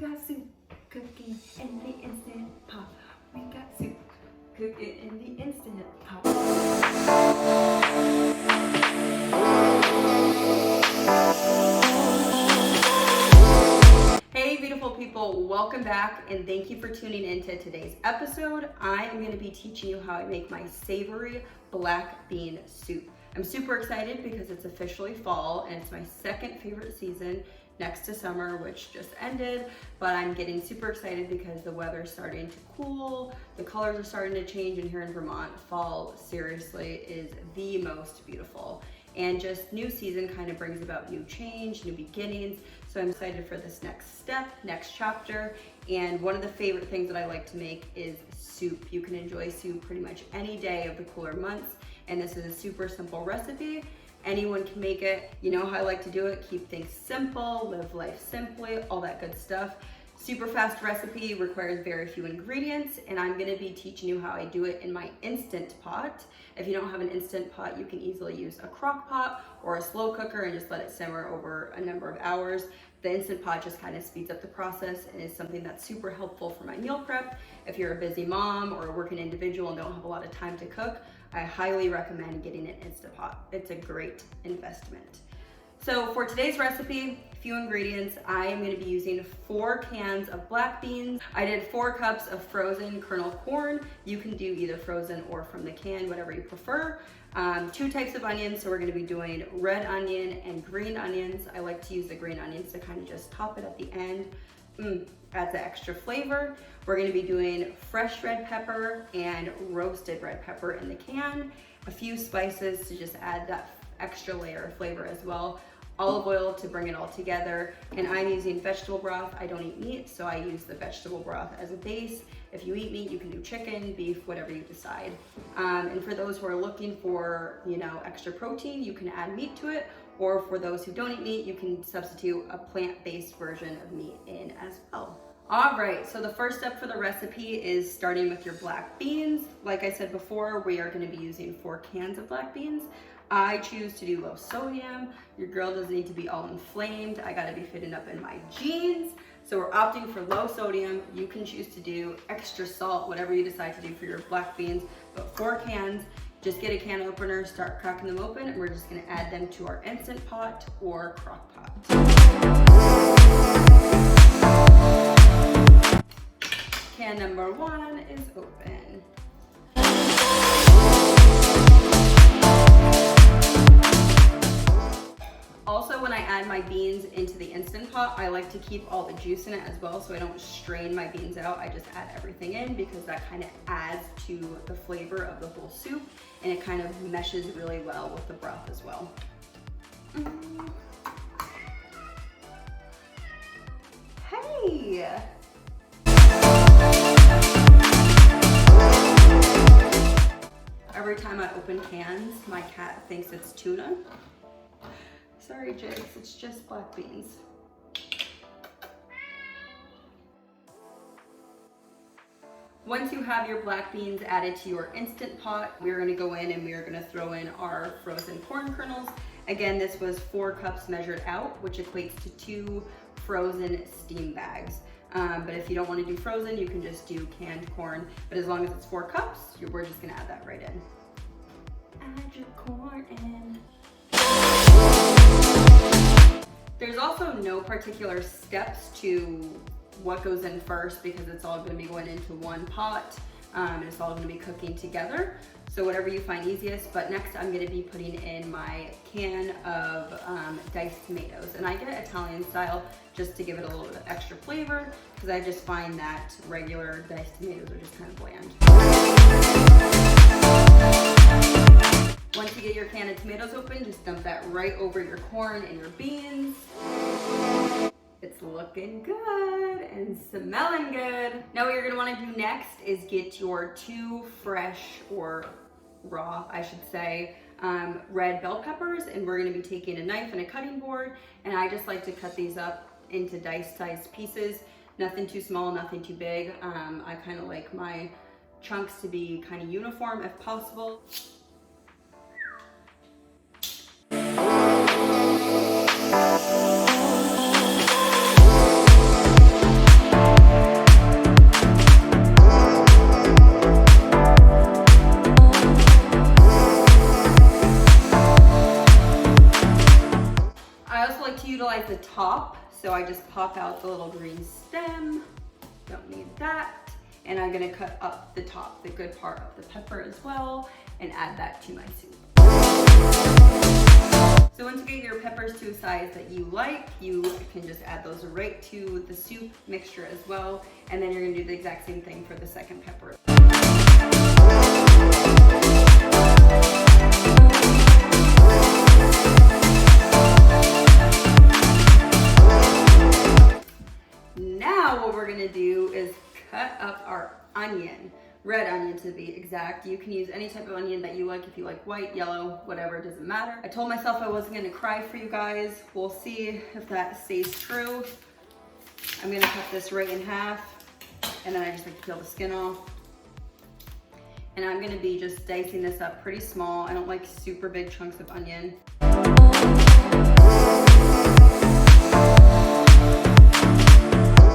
got soup cooking in the instant pot. We got soup cooking in the instant pot. Hey beautiful people, welcome back and thank you for tuning into today's episode. I am going to be teaching you how I make my savory black bean soup. I'm super excited because it's officially fall and it's my second favorite season next to summer, which just ended, but I'm getting super excited because the weather's starting to cool, the colors are starting to change, and here in Vermont, fall seriously is the most beautiful. And just new season kind of brings about new change, new beginnings. So I'm excited for this next step, next chapter. And one of the favorite things that I like to make is soup. You can enjoy soup pretty much any day of the cooler months. And this is a super simple recipe. Anyone can make it. You know how I like to do it. Keep things simple, live life simply, all that good stuff. Super fast recipe, requires very few ingredients, and I'm gonna be teaching you how I do it in my Instant Pot. If you don't have an Instant Pot, you can easily use a crock pot or a slow cooker and just let it simmer over a number of hours. The Instant Pot just kind of speeds up the process and is something that's super helpful for my meal prep. If you're a busy mom or a working individual and don't have a lot of time to cook, I highly recommend getting an Instant Pot. It's a great investment. So for today's recipe, few ingredients, I am going to be using 4 cans of black beans. I did 4 cups of frozen kernel corn. You can do either frozen or from the can, whatever you prefer. 2 types of onions, so we're going to be doing red onion and green onions. I like to use the green onions to kind of just top it at the end. Adds an extra flavor. We're going to be doing fresh red pepper and roasted red pepper in the can. A few spices to just add that extra layer of flavor as well. Olive oil to bring it all together, and I'm using vegetable broth. I don't eat meat, so I use the vegetable broth as a base. If you eat meat, you can do chicken, beef, whatever you decide. And for those who are looking for, extra protein, you can add meat to it, or for those who don't eat meat, you can substitute a plant-based version of meat in as well. All right, so the first step for the recipe is starting with your black beans. Like I said before, we are going to be using 4 cans of black beans. I choose to do low sodium. Your girl doesn't need to be all inflamed. I gotta be fitting up in my jeans. So we're opting for low sodium. You can choose to do extra salt, whatever you decide to do for your black beans, but 4 cans. Just get a can opener, start cracking them open, and we're just gonna add them to our Instant Pot or crock pot. Can number 1 is open. Also, when I add my beans into the Instant Pot, I like to keep all the juice in it as well, so I don't strain my beans out. I just add everything in because that kind of adds to the flavor of the whole soup, and it kind of meshes really well with the broth as well. Hey! Every time I open cans, my cat thinks it's tuna. Sorry, Jigs, it's just black beans. Once you have your black beans added to your Instant Pot, we're gonna go in and we're gonna throw in our frozen corn kernels. Again, this was 4 cups measured out, which equates to 2 frozen steam bags. But if you don't wanna do frozen, you can just do canned corn. But as long as it's 4 cups, we're just gonna add that right in. Add your corn in. There's also no particular steps to what goes in first because it's all going to be going into one pot and it's all going to be cooking together. So whatever you find easiest, but next I'm going to be putting in my can of diced tomatoes, and I get it Italian style just to give it a little bit of extra flavor because I just find that regular diced tomatoes are just kind of bland. Once you get your can of tomatoes open, just dump that right over your corn and your beans. It's looking good and smelling good. Now what you're gonna wanna do next is get your 2 fresh, or raw, I should say, red bell peppers, and we're gonna be taking a knife and a cutting board, and I just like to cut these up into dice-sized pieces. Nothing too small, nothing too big. I kind of like my chunks to be kind of uniform if possible. So I just pop out the little green stem, don't need that. And I'm gonna cut up the top, the good part of the pepper as well, and add that to my soup. So once you get your peppers to a size that you like, you can just add those right to the soup mixture as well. And then you're gonna do the exact same thing for the second pepper. Now what we're gonna do is cut up our onion. Red onion to be exact. You can use any type of onion that you like. If you like white, yellow, whatever, it doesn't matter. I told myself I wasn't gonna cry for you guys. We'll see if that stays true. I'm gonna cut this right in half, and then I just like to peel the skin off. And I'm gonna be just dicing this up pretty small. I don't like super big chunks of onion.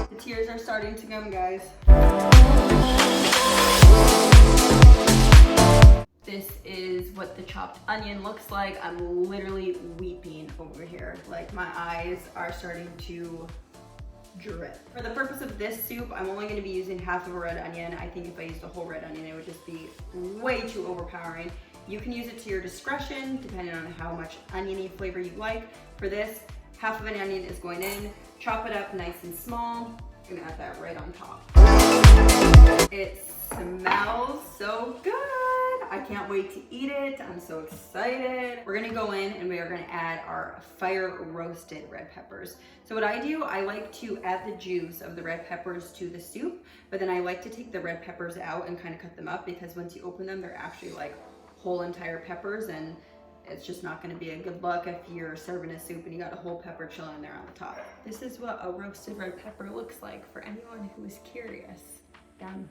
The tears are starting to come, guys. This is what the chopped onion looks like. I'm literally weeping over here. Like my eyes are starting to drip. For the purpose of this soup, I'm only gonna be using half of a red onion. I think if I used a whole red onion, it would just be way too overpowering. You can use it to your discretion, depending on how much oniony flavor you like. For this, half of an onion is going in. Chop it up nice and small. I'm gonna add that right on top. It smells so good. I can't wait to eat it. I'm so excited. We're gonna go in and we are gonna add our fire roasted red peppers. So what I do, I like to add the juice of the red peppers to the soup, but then I like to take the red peppers out and kind of cut them up, because once you open them, they're actually like whole entire peppers, and it's just not gonna be a good look if you're serving a soup and you got a whole pepper chilling there on the top. This is what a roasted red pepper looks like for anyone who is curious. Yum.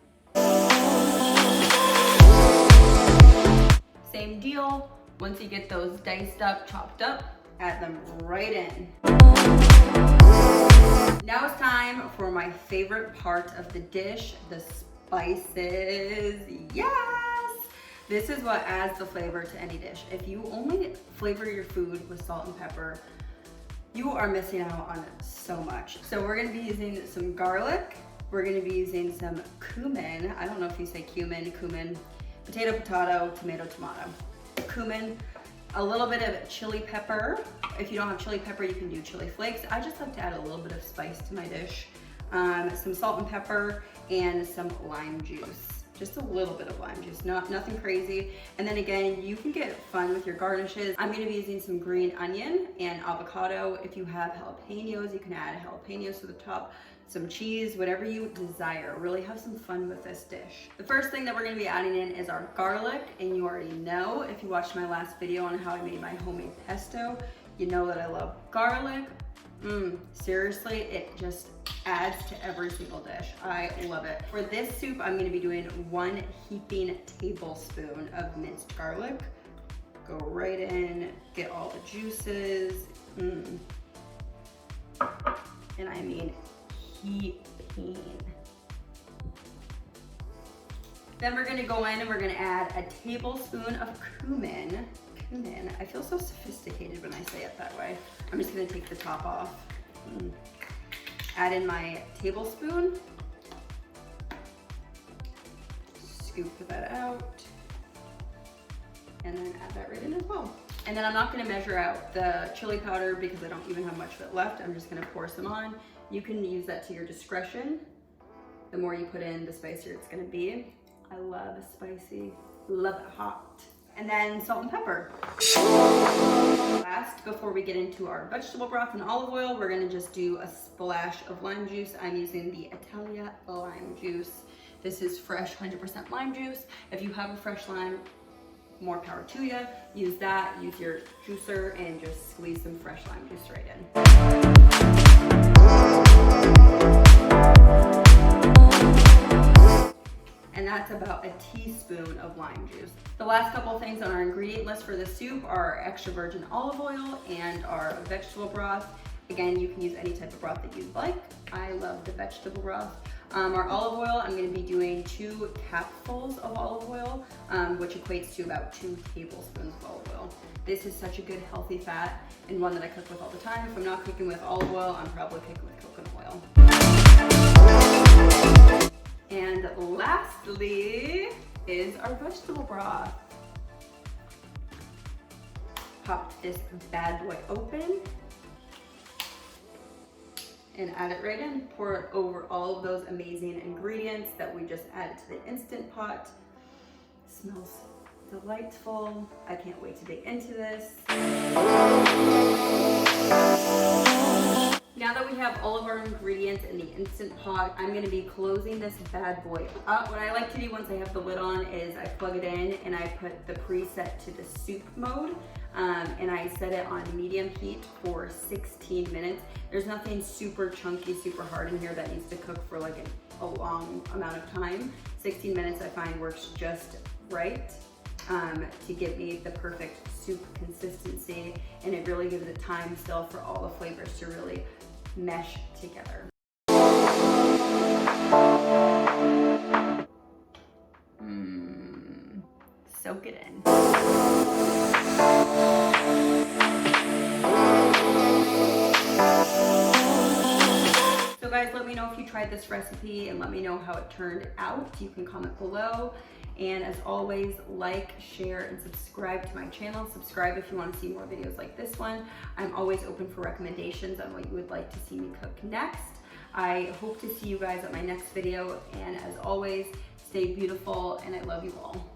Same deal. Once you get those diced up, chopped up, add them right in. Now it's time for my favorite part of the dish, the spices. Yes! This is what adds the flavor to any dish. If you only flavor your food with salt and pepper, you are missing out on so much. So we're gonna be using some garlic. We're gonna be using some cumin. I don't know if you say cumin, potato, tomato, tomato. Cumin, a little bit of chili pepper. If you don't have chili pepper, you can do chili flakes. I just like to add a little bit of spice to my dish. Some salt and pepper, and some lime juice. Just a little bit of lime juice, nothing crazy. And then again, you can get fun with your garnishes. I'm gonna be using some green onion and avocado. If you have jalapenos, you can add jalapenos to the top, some cheese, whatever you desire. Really have some fun with this dish. The first thing that we're gonna be adding in is our garlic, and you already know, if you watched my last video on how I made my homemade pesto, you know that I love garlic. Seriously, it just adds to every single dish. I love it. For this soup, I'm gonna be doing 1 heaping tablespoon of minced garlic. Go right in, get all the juices. And I mean heaping. Then we're gonna go in and we're gonna add a tablespoon of cumin. I feel so sophisticated when I say it that way. I'm just gonna take the top off. Add in my tablespoon. Scoop that out. And then add that right in as well. And then I'm not gonna measure out the chili powder because I don't even have much of it left. I'm just gonna pour some on. You can use that to your discretion. The more you put in, the spicier it's gonna be. I love spicy, love it hot. And then salt and pepper. Last, before we get into our vegetable broth and olive oil, we're gonna just do a splash of lime juice. I'm using the Italia lime juice. This is fresh 100% lime juice. If you have a fresh lime, more power to you. Use that, use your juicer, and just squeeze some fresh lime juice right in. And that's about a teaspoon of lime juice. The last couple things on our ingredient list for the soup are extra virgin olive oil and our vegetable broth. Again, you can use any type of broth that you'd like. I love the vegetable broth. Our olive oil, I'm gonna be doing 2 capfuls of olive oil, which equates to about 2 tablespoons of olive oil. This is such a good healthy fat and one that I cook with all the time. If I'm not cooking with olive oil, I'm probably cooking with coconut oil. And lastly is our vegetable broth. Pop this bad boy open and add it right in. Pour it over all of those amazing ingredients that we just added to the Instant Pot. Smells delightful. I can't wait to dig into this. Now that we have all of our ingredients in the Instant Pot, I'm gonna be closing this bad boy up. What I like to do once I have the lid on is I plug it in and I put the preset to the soup mode, and I set it on medium heat for 16 minutes. There's nothing super chunky, super hard in here that needs to cook for like a long amount of time. 16 minutes I find works just right to give me the perfect soup consistency, and it really gives it time still for all the flavors to really mesh together. Soak it in. So guys, let me know if you tried this recipe and let me know how it turned out. You can comment below. And as always, like, share, and subscribe to my channel. Subscribe if you want to see more videos like this one. I'm always open for recommendations on what you would like to see me cook next. I hope to see you guys at my next video. And as always, stay beautiful, and I love you all.